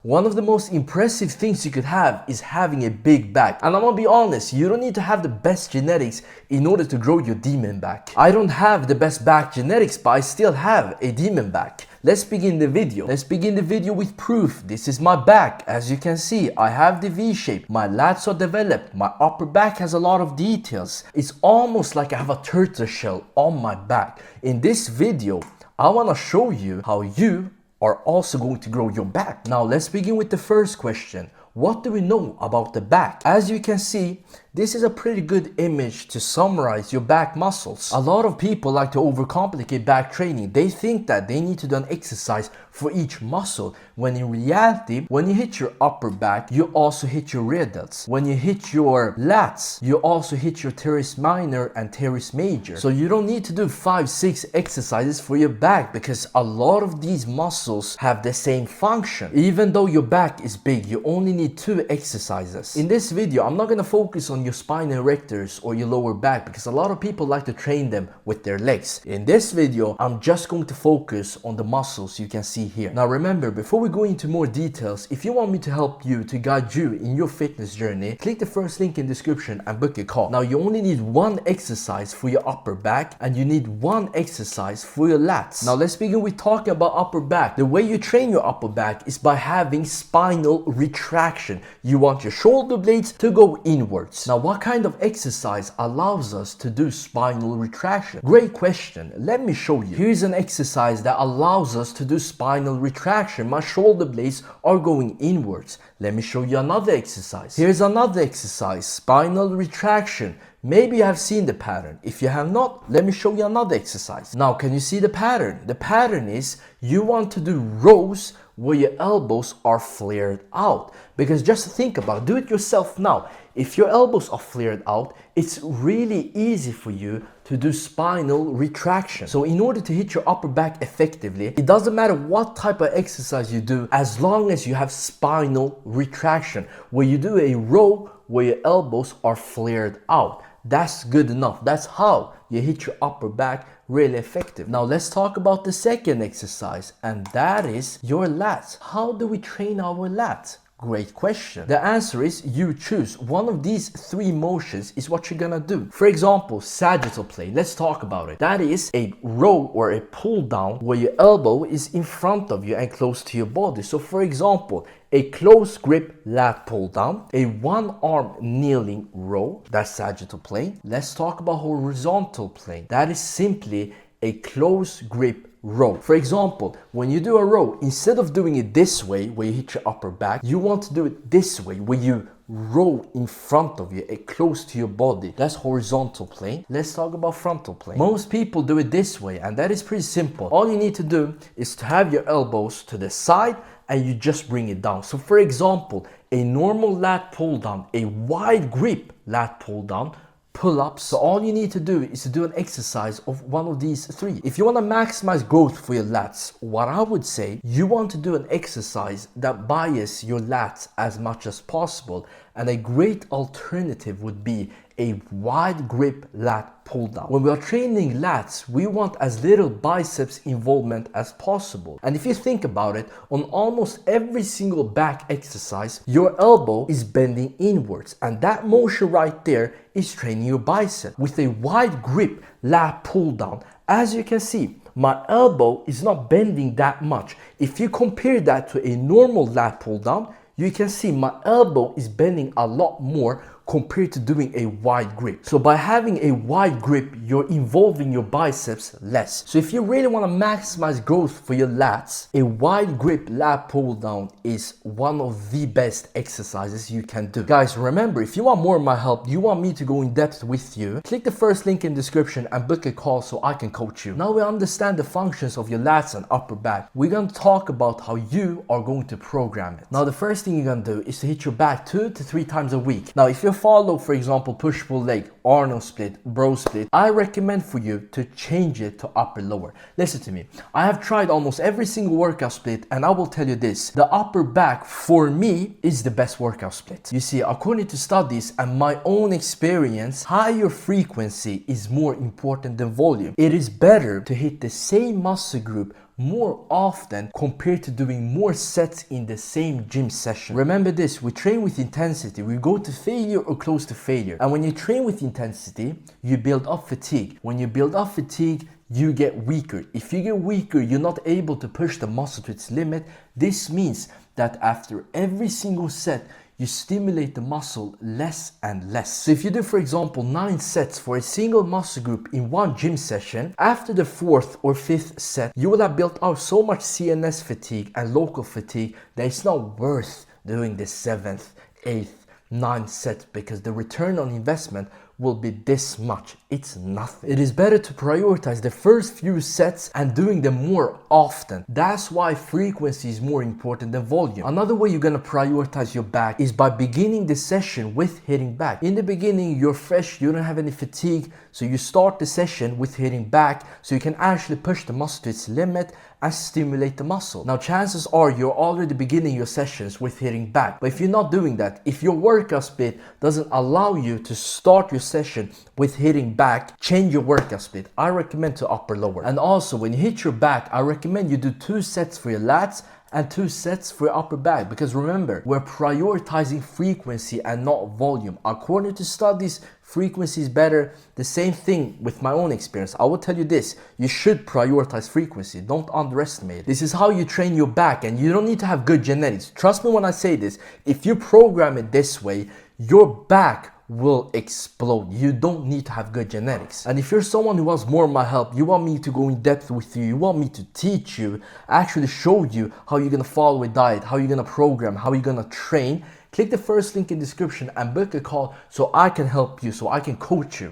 One of the most impressive things you could have is having a big back. And I'm gonna be honest, you don't need to have the best genetics in order to grow your demon back. I don't have the best back genetics, but I still have a demon back. Let's begin the video. Let's begin the video with proof. This is my back. As you can see, I have the V shape. My lats are developed. My upper back has a lot of details. It's almost like I have a turtle shell on my back. In this video, I wanna show you how you are also going to grow your back. Now let's begin with the first question. What do we know about the back? As you can see, this is a pretty good image to summarize your back muscles. A lot of people like to overcomplicate back training. They think that they need to do an exercise for each muscle, when in reality, when you hit your upper back, you also hit your rear delts. When you hit your lats, you also hit your teres minor and teres major. So you don't need to do 5-6 exercises for your back, because a lot of these muscles have the same function. Even though your back is big, you only need 2 exercises. In this video, I'm not going to focus on your spine erectors or your lower back, because a lot of people like to train them with their legs. In this video, I'm just going to focus on the muscles you can see here. Now remember, before we go into more details, if you want me to help you, to guide you in your fitness journey, click the first link in description and book a call. Now you only need 1 exercise for your upper back, and you need 1 exercise for your lats. Now let's begin with talking about upper back. The way you train your upper back is by having spinal retraction. You want your shoulder blades to go inwards. Now what kind of exercise allows us to do spinal retraction? Great question. Let me show you. Here's an exercise that allows us to do spinal retraction. My shoulder blades are going inwards. Let me show you another exercise. Here's another exercise, spinal retraction. Maybe you have seen the pattern. If you have not, let me show you another exercise. Now, can you see the pattern? The pattern is you want to do rows where your elbows are flared out. Because just think about it, do it yourself now. If your elbows are flared out, it's really easy for you to do spinal retraction. So in order to hit your upper back effectively, it doesn't matter what type of exercise you do, as long as you have spinal retraction, where you do a row where your elbows are flared out. That's good enough. That's how you hit your upper back really effective. Now let's talk about the second exercise, and that is your lats. How do we train our lats? Great question. The answer is you choose. One of these 3 motions is what you're gonna do. For example, sagittal plane. Let's talk about it. That is a row or a pull down where your elbow is in front of you and close to your body. So for example, a close grip lat pull down, a 1 arm kneeling row, that's sagittal plane. Let's talk about horizontal plane. That is simply a close grip row. For example, when you do a row, instead of doing it this way where you hit your upper back, you want to do it this way where you row in front of you, close to your body. That's horizontal plane. Let's talk about frontal plane. Most people do it this way, and that is pretty simple. All you need to do is to have your elbows to the side and you just bring it down. So for example, a normal lat pull down, a wide grip lat pull down, pull-ups. So all you need to do is to do an exercise of one of these 3. If you want to maximize growth for your lats, what I would say, you want to do an exercise that bias your lats as much as possible. And a great alternative would be a wide grip lat pull down. When we are training lats, we want as little biceps involvement as possible. And if you think about it, on almost every single back exercise, your elbow is bending inwards. And that motion right there is training your bicep. With a wide grip lat pull down, as you can see, my elbow is not bending that much. If you compare that to a normal lat pull down, you can see my elbow is bending a lot more compared to doing a wide grip. So by having a wide grip, you're involving your biceps less. So if you really want to maximize growth for your lats, a wide grip lat pull down is one of the best exercises you can do. Guys, remember, if you want more of my help, you want me to go in depth with you, click the first link in description and book a call so I can coach you. Now we understand the functions of your lats and upper back. We're going to talk about how you are going to program it. Now the first thing you're going to do is to hit your back 2 to 3 times a week. Now if you're follow, for example, push-pull leg, Arnold split, bro split, I recommend for you to change it to upper lower. Listen to me. I have tried almost every single workout split, and I will tell you this, the upper back for me is the best workout split. You see, according to studies and my own experience, higher frequency is more important than volume. It is better to hit the same muscle group more often compared to doing more sets in the same gym session. Remember this, we train with intensity, we go to failure or close to failure. And when you train with intensity, you build up fatigue. When you build up fatigue, you get weaker. If you get weaker, you're not able to push the muscle to its limit. This means that after every single set, you stimulate the muscle less and less. So if you do, for example, 9 sets for a single muscle group in one gym session, after the 4th or 5th set, you will have built out so much CNS fatigue and local fatigue that it's not worth doing the 7th, 8th, 9th set, because the return on investment will be this much. It's nothing. It is better to prioritize the first few sets and doing them more often. That's why frequency is more important than volume. Another way you're gonna prioritize your back is by beginning the session with hitting back. In the beginning, you're fresh, you don't have any fatigue, so you start the session with hitting back so you can actually push the muscle to its limit and stimulate the muscle. Now, chances are you're already beginning your sessions with hitting back. But if you're not doing that, if your workout split doesn't allow you to start your session with hitting back, change your workout split. I recommend to upper lower. And also, when you hit your back, I recommend you do 2 sets for your lats and 2 sets for your upper back, because remember, we're prioritizing frequency and not volume. According to studies, frequency is better. The same thing with my own experience. I will tell you this, you should prioritize frequency. Don't underestimate it. This is how you train your back, and you don't need to have good genetics. Trust me when I say this, if you program it this way, your back will explode. You don't need to have good genetics. And if you're someone who wants more of my help, you want me to go in depth with you, you want me to teach you, actually show you how you're gonna follow a diet, how you're gonna program, how you're gonna train, click the first link in the description and book a call so I can help you, so I can coach you.